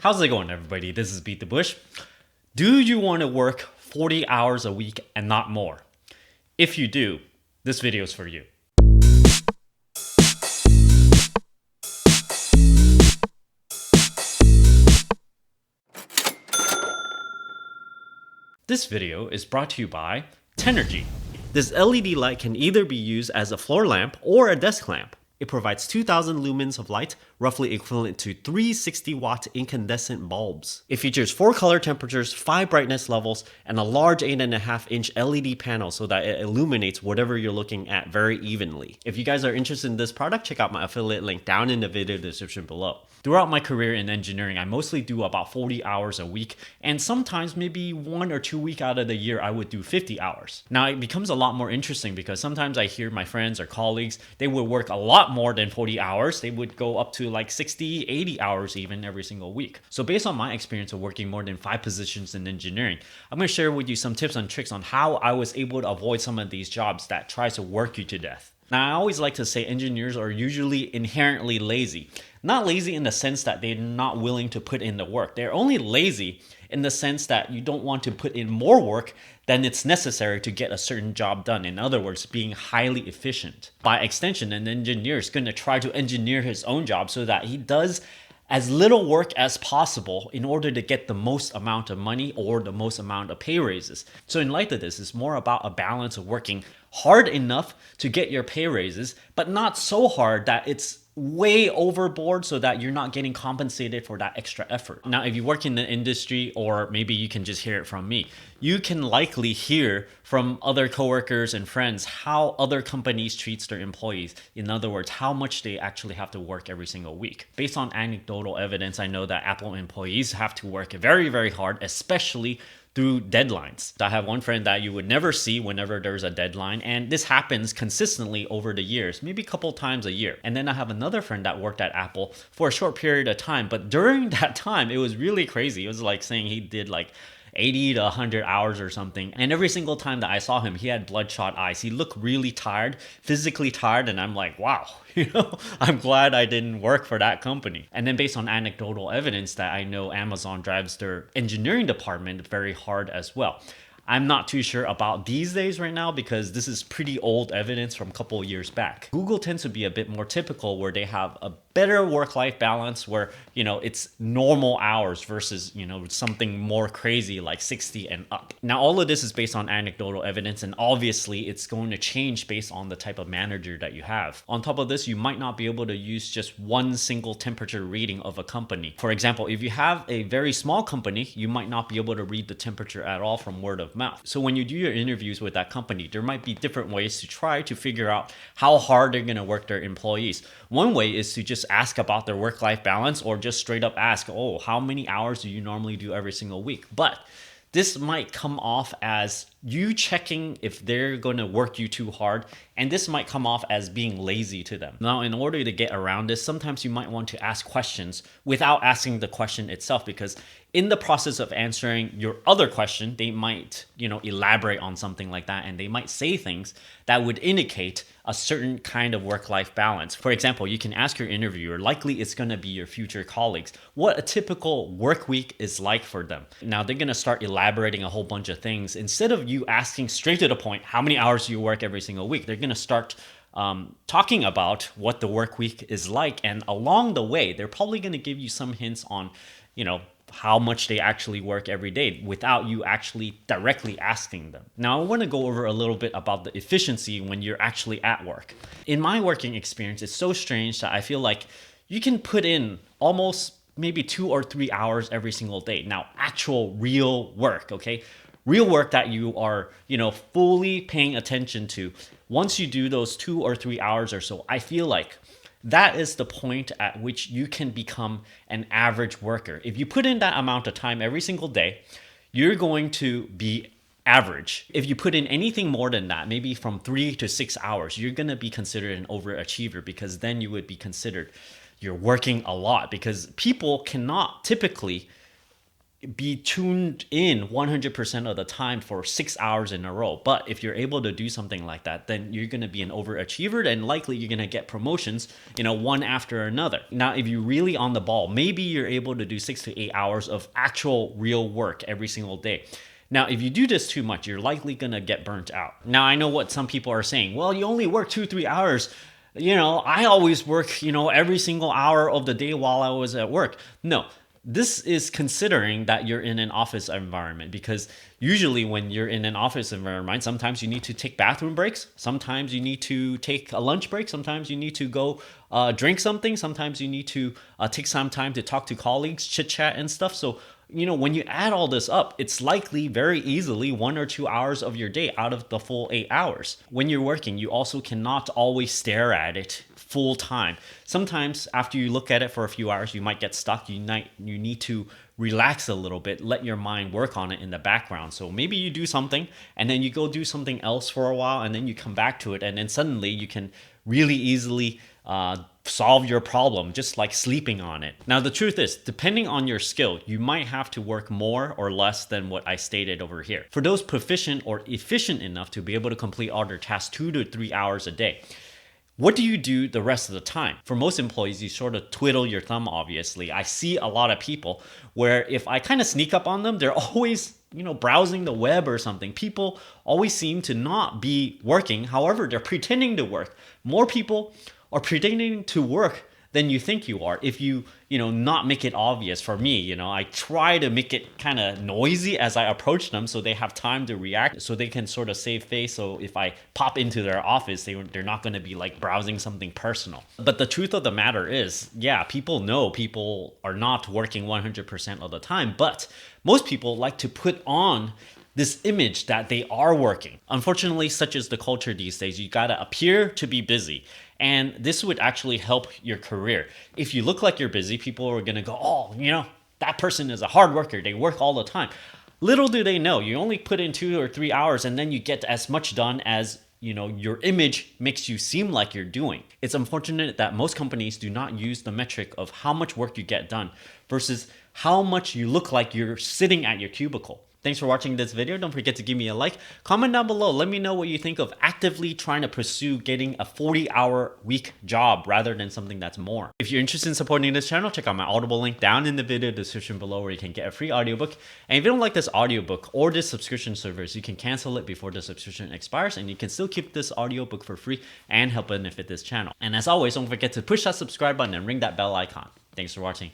How's it going, everybody? This is BeatTheBush. Do you want to work 40 hours a week and not more? If you do, this video is for you. This video is brought to you by Tenergy. This LED light can either be used as a floor lamp or a desk lamp. It provides 2000 lumens of light, roughly equivalent to 360 watt incandescent bulbs. It features 4 color temperatures, 5 brightness levels, and a large 8.5 inch LED panel so that it illuminates whatever you're looking at very evenly. If you guys are interested in this product, check out my affiliate link down in the video description below. Throughout my career in engineering, I mostly do about 40 hours a week, and sometimes maybe 1 or 2 weeks out of the year I would do 50 hours. Now it becomes a lot more interesting because sometimes I hear my friends or colleagues, they would work a lot more than 40 hours. They would go up to like 60, 80 hours even every single week. So based on my experience of working more than 5 positions in engineering, I'm going to share with you some tips and tricks on how I was able to avoid some of these jobs that tries to work you to death. Now, I always like to say engineers are usually inherently lazy. Not lazy in the sense that they're not willing to put in the work. They're only lazy in the sense that you don't want to put in more work than it's necessary to get a certain job done. In other words, being highly efficient. By extension, an engineer is going to try to engineer his own job so that he does as little work as possible in order to get the most amount of money or the most amount of pay raises. So in light of this, it's more about a balance of working hard enough to get your pay raises, but not so hard that it's way overboard so that you're not getting compensated for that extra effort. Now, if you work in the industry, or maybe you can just hear it from me, you can likely hear from other coworkers and friends how other companies treats their employees. In other words, how much they actually have to work every single week. Based on anecdotal evidence, I know that Apple employees have to work very, very hard, especially through deadlines. I have one friend that you would never see whenever there's a deadline, and this happens consistently over the years, maybe a couple times a year. And then I have another friend that worked at Apple for a short period of time, but during that time, it was really crazy. It was like saying he did like 80 to 100 hours or something. And every single time that I saw him, he had bloodshot eyes. He looked really tired, physically tired. And I'm like, wow, I'm glad I didn't work for that company. And then based on anecdotal evidence that I know Amazon drives their engineering department very hard as well. I'm not too sure about these days right now because this is pretty old evidence from a couple of years back. Google tends to be a bit more typical where they have a better work-life balance where, it's normal hours versus, something more crazy like 60 and up. Now, all of this is based on anecdotal evidence, and obviously it's going to change based on the type of manager that you have. On top of this, you might not be able to use just one single temperature reading of a company. For example, if you have a very small company, you might not be able to read the temperature at all from word of mouth. So when you do your interviews with that company, there might be different ways to try to figure out how hard they're going to work their employees. One way is to just ask about their work-life balance, or just straight up ask, oh, how many hours do you normally do every single week? But this might come off as you checking if they're going to work you too hard, and this might come off as being lazy to them. Now, in order to get around this, sometimes you might want to ask questions without asking the question itself, because in the process of answering your other question, they might, elaborate on something like that, and they might say things that would indicate a certain kind of work-life balance. For example, you can ask your interviewer, likely it's going to be your future colleagues, what a typical work week is like for them. Now, they're going to start elaborating a whole bunch of things. Instead of you asking straight to the point, how many hours do you work every single week? They're going to start talking about what the work week is like. And along the way, they're probably going to give you some hints on, how much they actually work every day without you actually directly asking them. Now, I want to go over a little bit about the efficiency when you're actually at work. In my working experience, it's so strange that I feel like you can put in almost maybe 2 or 3 hours every single day. Now, actual real work, okay? Real work that you are, fully paying attention to. Once you do those 2 or 3 hours or so, I feel like that is the point at which you can become an average worker. If you put in that amount of time every single day, you're going to be average. If you put in anything more than that, maybe from 3 to 6 hours, you're going to be considered an overachiever, because then you would be considered you're working a lot, because people cannot typically be tuned in 100% of the time for 6 hours in a row. But if you're able to do something like that, then you're going to be an overachiever, and likely you're going to get promotions, one after another. Now, if you're really on the ball, maybe you're able to do 6 to 8 hours of actual real work every single day. Now, if you do this too much, you're likely going to get burnt out. Now, I know what some people are saying. Well, you only work 2-3 hours. I always work, every single hour of the day while I was at work. No, this is considering that you're in an office environment, because usually when you're in an office environment, sometimes you need to take bathroom breaks. Sometimes you need to take a lunch break. Sometimes you need to go drink something. Sometimes you need to take some time to talk to colleagues, chit chat and stuff. So, when you add all this up, it's likely very easily 1 or 2 hours of your day out of the full 8 hours. When you're working, you also cannot always stare at it full time. Sometimes after you look at it for a few hours, you might get stuck. You need to relax a little bit, let your mind work on it in the background. So maybe you do something and then you go do something else for a while, and then you come back to it, and then suddenly you can really easily solve your problem just like sleeping on it. Now, the truth is, depending on your skill, you might have to work more or less than what I stated over here. For those proficient or efficient enough to be able to complete all their tasks 2 to 3 hours a day, what do you do the rest of the time? For most employees, you sort of twiddle your thumb, obviously. I see a lot of people where if I kind of sneak up on them, they're always, browsing the web or something. People always seem to not be working. However, they're pretending to work. More people are pretending to work than you think you are if you not make it obvious. For me, I try to make it kind of noisy as I approach them so they have time to react, so they can sort of save face. So if I pop into their office, they're not going to be like browsing something personal. But the truth of the matter is, yeah, people know people are not working 100% of the time, but most people like to put on this image that they are working. Unfortunately, such is the culture these days. You gotta appear to be busy. And this would actually help your career. If you look like you're busy, people are gonna go, oh, that person is a hard worker. They work all the time. Little do they know, you only put in 2 or 3 hours and then you get as much done as your image makes you seem like you're doing. It's unfortunate that most companies do not use the metric of how much work you get done versus how much you look like you're sitting at your cubicle. Thanks for watching this video. Don't forget to give me a like. Comment down below. Let me know what you think of actively trying to pursue getting a 40-hour week job rather than something that's more. If you're interested in supporting this channel, check out my Audible link down in the video description below, where you can get a free audiobook. And if you don't like this audiobook or this subscription service, you can cancel it before the subscription expires, and you can still keep this audiobook for free and help benefit this channel. And as always, don't forget to push that subscribe button and ring that bell icon. Thanks for watching.